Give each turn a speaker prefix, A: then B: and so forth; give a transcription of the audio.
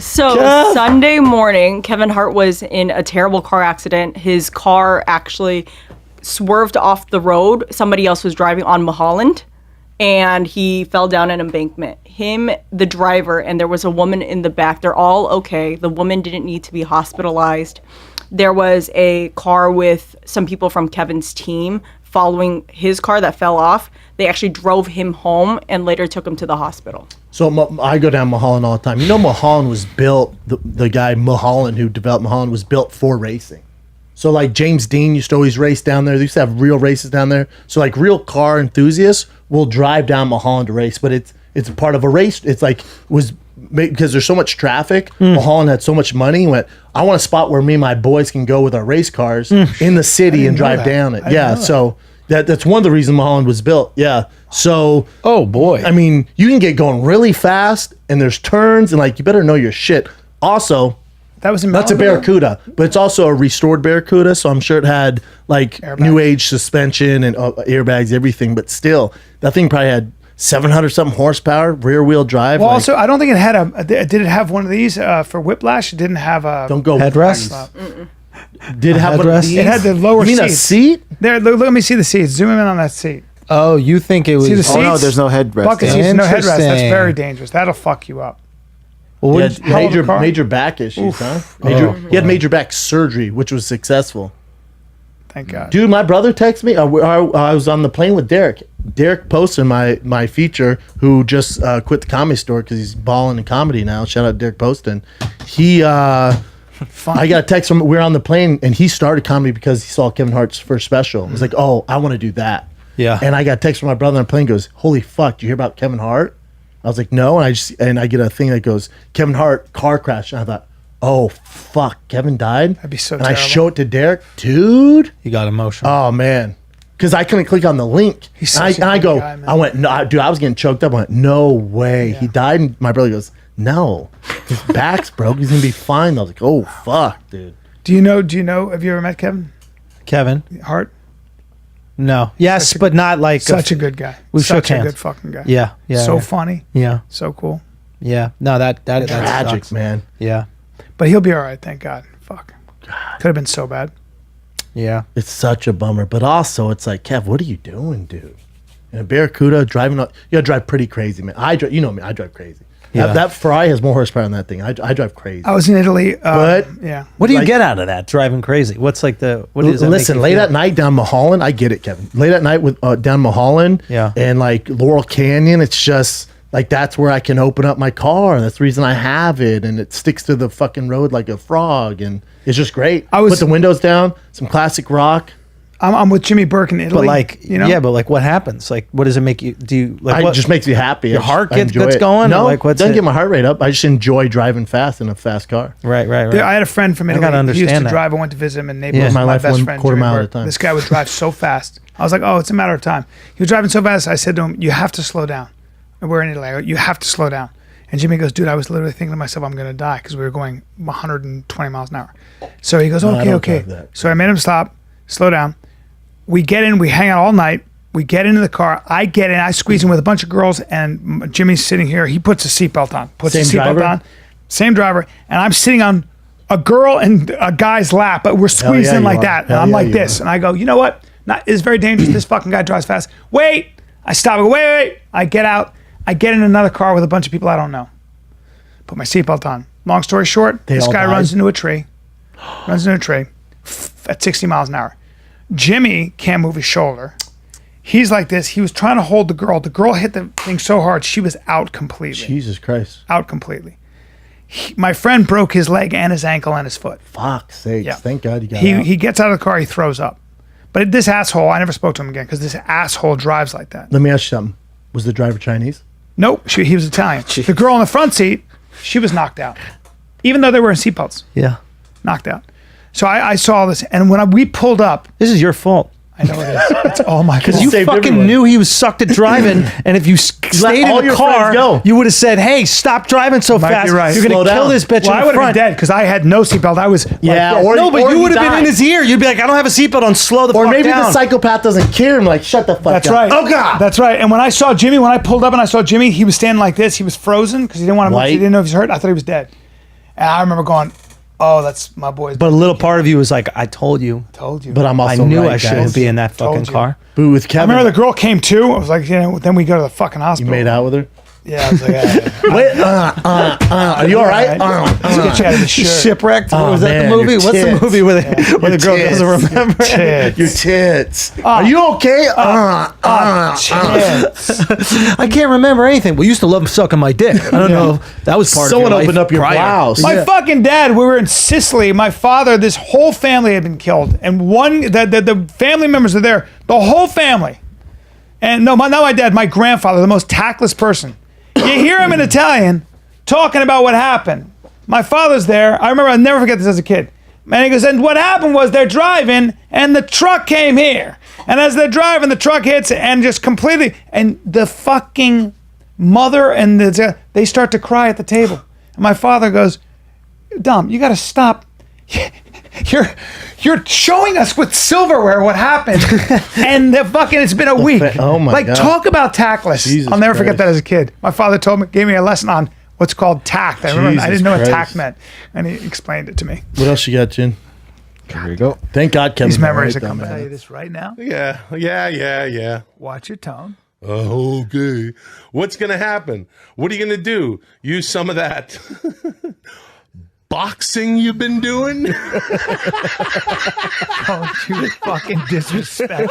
A: So Sunday morning, Kevin Hart was in a terrible car accident. His car actually swerved off the road. Somebody else was driving on Mulholland, and he fell down an embankment. Him, the driver, and there was a woman in the back. They're all okay. The woman didn't need to be hospitalized. There was a car with some people from Kevin's team following his car that fell off. They actually drove him home and later took him to the hospital.
B: So I go down Mulholland all the time. You know, Mulholland was built, the guy Mulholland who developed Mulholland was built for racing. So like James Dean used to always race down there. They used to have real races down there. So like real car enthusiasts will drive down Mulholland to race, but it's a part of a race. It's like because there's so much traffic. Mulholland had so much money. Went, I want a spot where me and my boys can go with our race cars in the city and drive down it. Yeah, so that's one of the reasons Mulholland was built. Yeah, so
C: oh boy,
B: I mean, you can get going really fast, and there's turns, and like you better know your shit. Also,
D: that's
B: a Barracuda, but it's also a restored Barracuda, so I'm sure it had like
D: airbags.
B: New age suspension and airbags, everything. But still, that thing probably had 700 something horsepower, rear wheel drive.
D: Well, also, I don't think it had did it have one of these for whiplash? It didn't have a
C: headrest.
B: Did it have one of these?
D: It had the lower
B: you mean
D: seats.
B: A seat?
D: There, let me see the seats. Zoom in on that seat.
C: Oh, you think it was?
D: See the seats?
E: Oh no, there's no headrest.
D: Bucket seats, no headrest. That's very dangerous. That'll fuck you up.
C: Well,
B: major back issues, huh? He had major back surgery, which was successful.
D: Thank God.
B: Dude, my brother texted me. I was on the plane with Derek. Derek posted my feature, who just quit the Comedy Store because he's balling in comedy now. Shout out Derek Poston. He, I got a text from, we were on the plane, and he started comedy because he saw Kevin Hart's first special. It was like, oh, I want to do that.
C: Yeah.
B: And I got a text from my brother on the plane, goes, holy fuck, did you hear about Kevin Hart? I was like, no. And I get a thing that goes, Kevin Hart car crash. And I thought, oh fuck, Kevin died?
D: That'd be so
B: and
D: terrible.
B: I show it to Derek, dude.
C: He got emotional.
B: Oh man, because I couldn't click on the link.
D: He's
B: and
D: such a
B: I
D: good
B: go,
D: guy, man.
B: I went, no, dude, I was getting choked up. I went, no way, he died. And my brother goes, no, his back's broke. He's gonna be fine. I was like, oh fuck, dude.
D: Do you know? Have you ever met Kevin Hart?
C: No. Yes, but not like
D: Such a good guy.
C: We shook
D: Such a
C: hands.
D: good fucking guy.
C: Yeah.
D: So funny.
C: Yeah.
D: So cool.
C: Yeah. No, that
B: Tragic,
C: sucks.
B: man.
C: Yeah.
D: But he'll be all right. Thank God. Fuck. Could have been so bad.
C: Yeah.
B: It's such a bummer, but also it's like, Kev, what are you doing, dude? In a Barracuda driving, you gotta drive pretty crazy, man. You know me, I drive crazy.
C: Yeah.
B: That Ferrari has more horsepower than that thing. I drive crazy.
D: I was in Italy.
B: But
D: yeah.
C: What do you
B: Like-
C: get out of that driving crazy? What's like the what is
B: Listen, late at night down Mulholland, I get it, Kevin. Late at night with down Mulholland,
C: Yeah.
B: and like Laurel Canyon, it's just like that's where I can open up my car. That's the reason I have it, and it sticks to the fucking road like a frog, and it's just great. Put the windows down, some classic rock.
D: I'm with Jimmy Burke in Italy.
C: But like, yeah, but like, what happens? Like, what does it make you do? Like,
B: It just makes me happy.
C: Your heart
B: I
C: gets
B: enjoy it.
C: going?
B: No,
C: Or like, what's
B: doesn't
C: it?
B: get my heart rate up. I just enjoy driving fast in a fast car.
C: Right.
D: I had a friend from Italy.
C: gotta
D: He used to
C: understand that.
D: drive. I went to visit him in Naples.
C: Yeah.
D: My
B: My life
D: best
B: one
D: friend,
B: quarter
D: Jimmy
B: mile at a
D: Burke.
B: time.
D: This guy would drive so fast. I was like, oh, it's a matter of time. He was driving so fast. I said to him, you have to slow down. And we're in Italy. I go, you have to slow down. And Jimmy goes, dude, I was literally thinking to myself, I'm going to die because we were going 120 miles an hour. So he goes,
B: I don't
D: okay.
B: drive that.
D: So I made him stop, slow down. We get in, we hang out all night. We get into the car. I get in, I squeeze in with a bunch of girls, and Jimmy's sitting here. He puts a seatbelt on, same driver, and I'm sitting on a girl and a guy's lap, but we're squeezed in like that. And I'm like this. And I go, you know what? It's very dangerous. This fucking guy drives fast. Wait. I stop. I go, wait. I get out. I get in another car with a bunch of people I don't know. Put my seatbelt on. Long story short, this guy runs into a tree. At 60 miles an hour. Jimmy can't move his shoulder. He's like this. He was trying to hold the girl. The girl hit the thing so hard, she was out completely.
B: Jesus Christ.
D: Out completely. My friend broke his leg and his ankle and his foot.
B: Fuck's sakes.
D: Yeah.
B: Thank God you got out.
D: He gets out of the car, he throws up. But this asshole, I never spoke to him again because this asshole drives like that.
B: Let me ask you something. Was the driver Chinese?
D: Nope, he was Italian. The girl in the front seat, she was knocked out. Even though they were in seatbelts.
C: Yeah.
D: Knocked out. So I saw this, and when we pulled up,
C: This is your fault.
D: I know it is. It's all my fault.
C: Because you
B: saved
C: fucking
B: everyone.
C: knew he was sucked at driving, and if you stayed
B: all
C: in the
B: your
C: car,
B: friends go.
C: you would have said, "Hey, stop driving so
D: Might be
C: fast!
D: right.
C: You're
B: Slow
C: gonna kill
B: down."
C: this bitch
D: Well, I
C: in the
D: would have
C: front."
D: been dead because I had no seatbelt. I was
B: Yeah,
D: like this.
C: No, but you would have been
B: died.
C: in his ear. You'd be like, "I don't have a seatbelt on. Slow the
B: Or
C: fuck
B: maybe
C: down."
B: the psychopath doesn't care. I'm like, shut the fuck
D: That's
B: up.
D: right.
B: Oh, God.
D: That's right. And when I pulled up and I saw Jimmy, he was standing like this. He was frozen because he didn't want to move.
B: White.
D: He didn't know if he was hurt. I thought he was dead. And I remember going, oh, that's my boy's.
C: But a little part of you was like, I told you.
D: Told you.
B: But I'm
C: I
B: also
C: knew
B: right,
C: I shouldn't
B: guys.
C: be in that fucking
D: Told you.
C: car.
B: But with
D: I
B: Kevin,
D: remember the girl came too. I was like, then we go to the fucking
B: you
D: hospital.
B: made out with her.
D: Yeah, I was like,
B: Wait, are you all right?
D: Let's get you out of the shirt.
C: Shipwrecked? What
B: Oh,
C: was that
B: man,
C: the movie?
B: your
C: What's the
B: tits.
C: movie where the girl
B: tits.
C: doesn't remember?
D: Tits.
B: Your tits. Are you okay?
D: Tits.
C: I can't remember anything. We used to love sucking my dick. I don't know if that was part
B: Someone
C: of your
B: opened
C: life
B: up your
C: prior.
B: blouse.
D: My fucking dad, we were in Sicily. My father, this whole family had been killed. And the family members are there. The whole family. And no, not my dad, my grandfather, the most tactless person. You hear him in Italian talking about what happened. My father's there. I remember, I'll never forget this as a kid. And he goes, and what happened was they're driving and the truck came here. And as they're driving, the truck hits and just completely, and the fucking mother and they start to cry at the table. And my father goes, Dom, you got to stop. You're showing us with silverware what happened, and it's been a week.
B: Oh my God.
D: Talk about tactless.
B: Jesus
D: I'll never forget
B: Christ.
D: that as a kid. My father gave me a lesson on what's called tact. I remember I
B: Jesus
D: didn't know what
B: Christ.
D: tact meant, and he explained it to me.
B: What else you got, Jen?
C: Here we go.
B: Thank God, Kevin.
D: These memories are
B: right
D: coming.
B: down
D: I'll tell you
B: there.
D: this right now.
E: Yeah.
D: Watch your tone.
E: Okay. What's going to happen? What are you going to do? Use some of that boxing you've been doing?
D: Don't you fucking disrespect.